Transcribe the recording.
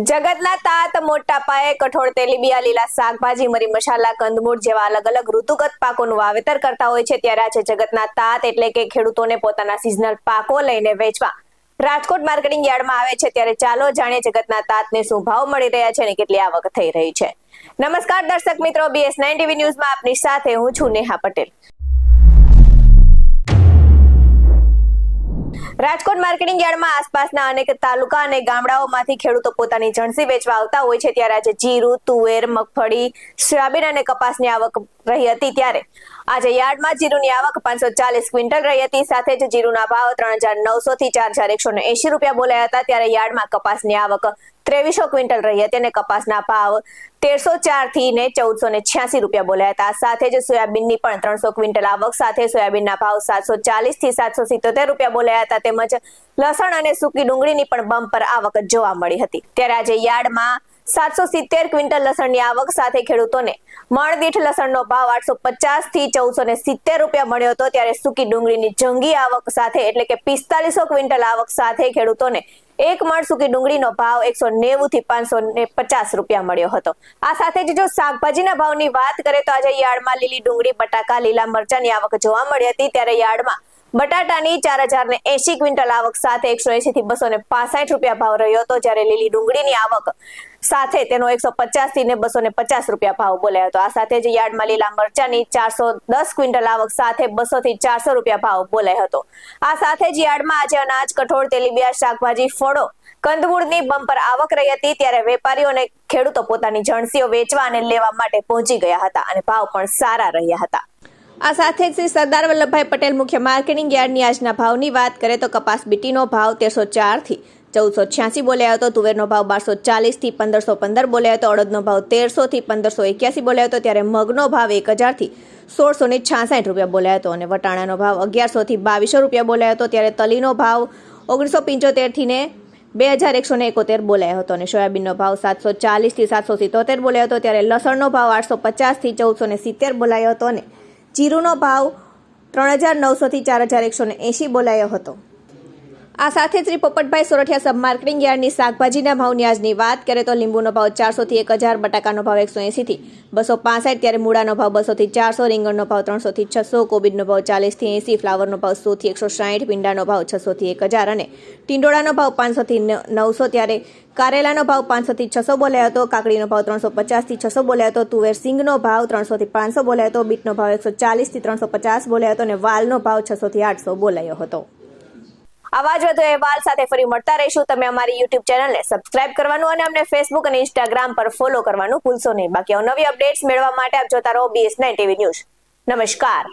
જગતના તાત મોટા પાયે કઠોળ, તેલીબિયા, લીલા શાકભાજી, મરી મસાલા, કંદમૂળ જેવા અલગ અલગ ઋતુગત પાકોનું વાવેતર કરતા હોય છે. ત્યારે આજે જગતના તાત એટલે કે ખેડૂતોને પોતાના સિઝનલ પાકો લઈને વેચવા રાજકોટ માર્કેટિંગ યાર્ડમાં આવે છે. ત્યારે ચાલો જાણીએ જગતના તાતને શું ભાવ મળી રહ્યા છે અને કેટલી આવક થઈ રહી છે. નમસ્કાર દર્શક મિત્રો, BS9 TV ન્યૂઝમાં આપની સાથે હું છું નેહા પટેલ. રાજકોટ માર્કેટિંગ યાર્ડમાં આસપાસના અનેક તાલુકા અને ગામડાઓમાંથી ખેડૂતો પોતાની જણસી વેચવા આવતા હોય છે. ત્યારે આજે જીરું, તુવેર, મગફળી, સોયાબીન અને કપાસની આવક રહી હતી. ત્યારે આજે યાર્ડમાં જીરુની આવક 540 ક્વિન્ટલ રહી હતી. સાથે જ જીરુના ભાવ 3900 થી 4180 રૂપિયા બોલાયા હતા. ત્યારે યાર્ડમાં કપાસની આવક 2300 ક્વિન્ટલ રહી હતી અને કપાસના ભાવ 1304 થી 1486 રૂપિયા બોલાયા હતા. સાથે જ સોયાબીનની પણ 300 ક્વિન્ટલ આવક સાથે સોયાબીનના ભાવ 740 થી 777 રૂપિયા બોલાયા હતા. તેમજ લસણ અને સૂકી ડુંગળીની પણ બમ્પર આવક જોવા મળી હતી. ત્યારે આજે યાર્ડમાં 770 ક્વિન્ટલ લસણની આવક સાથે ખેડૂતોને મણ દીઠ લસણનો ભાવ 850 થી 1470 રૂપિયા મળ્યો હતો. ત્યારે સૂકી ડુંગળીની જંગી આવક સાથે એટલે કે 4500 ક્વિન્ટલ આવક સાથે ખેડૂતોને એક મણ સૂકી ડુંગળીનો ભાવ 190 થી 550 રૂપિયા મળ્યો હતો. આ સાથે જ જો શાકભાજીના ભાવની વાત કરીએ તો આજે યાર્ડમાં લીલી ડુંગળી, બટાકા, લીલા મરચાની આવક જોવા મળી હતી. ત્યારે યાર્ડમાં બટાટાની 4080 ક્વિન્ટલ આવક સાથે 180 થી 265 રૂપિયા ભાવ રહ્યો હતો. જ્યારે લીલી ડુંગળીની આવક સાથે તેનો 150 થી 250 રૂપિયા ભાવ બોલાયો હતો. આ સાથે જ યાર્ડમાં લીલા મરચાની 410 ક્વિન્ટલ આવક સાથે 200 થી 400 રૂપિયા ભાવ બોલાયો હતો. આ સાથે જ યાર્ડમાં આજે અનાજ, કઠોળ, તેલીબિયા, શાકભાજી, ફળો, કંદમૂળની બમ્પર આવક રહી હતી. ત્યારે વેપારીઓ અને ખેડૂતો પોતાની જણસીઓ વેચવા અને લેવા માટે પહોંચી ગયા હતા અને ભાવ પણ સારા રહ્યા હતા. આ સાથે જ શ્રી સરદાર વલ્લભભાઈ પટેલ મુખ્ય માર્કેટિંગ યાર્ડની આજના ભાવની વાત કરીએ તો કપાસ બીટીનો ભાવ 1304 થી 1486 બોલાયો હતો. તુવેરનો ભાવ 1240 થી 1515 બોલાયો હતો. અડદનો ભાવ 1300 થી 1581 બોલાયો હતો. ત્યારે મગનો ભાવ 1000 થી 1666 રૂપિયા બોલાયો હતો અને વટાણાનો ભાવ 1100 થી 2200 રૂપિયા બોલાયો હતો. ત્યારે તલીનો ભાવ 1975 થી 2171 બોલાયો હતો અને સોયાબીનનો ભાવ 740 થી 777 બોલાયો હતો. ત્યારે લસણનો ભાવ 850 થી 1470 બોલાયો હતો અને જીરુનો ભાવ 3900 થી 4180 બોલાયો હતો. આ સાથે શ્રી પોપટભાઈ સોરઠિયા સબ માર્કેટિંગ યાર્ડની શાકભાજીના ભાવની આજની વાત કરીએ તો લીંબુનો ભાવ 400 થી 1000, બટાકાનો ભાવ 180 થી 265, ત્યારે મૂળાનો ભાવ 200 થી 400, રીંગણનો ભાવ 300 થી 600, કોબીજનો ભાવ 40 થી 80, ફ્લાવરનો ભાવ 100 થી 160, ભીંડાનો ભાવ 600 થી 1000 અને ટીંડોળાનો ભાવ 500 થી 900. ત્યારે કારેલાનો ભાવ 500 થી 600 બોલાયો હતો. કાકડીનો ભાવ 350 થી 600 બોલાયો હતો. તુવેર સિંગનો ભાવ 300 થી 500 બોલાયો હતો. બીટનો ભાવ 140 થી 350 બોલાયો હતો અને વાલનો ભાવ 600 થી 800 બોલાયો હતો. આવા જ વધુ અહેવાલ સાથે ફરી મળતા રહીશું. તમે અમારી YouTube ચેનલને સબસ્ક્રાઇબ કરવાનું અને અમને Facebook અને Instagram પર ફોલો કરવાનું ભૂલશો નહીં. બાકી નવી અપડેટ્સ મેળવવા માટે આપ જોતા રહો BS9 TV ન્યૂઝ. નમસ્કાર.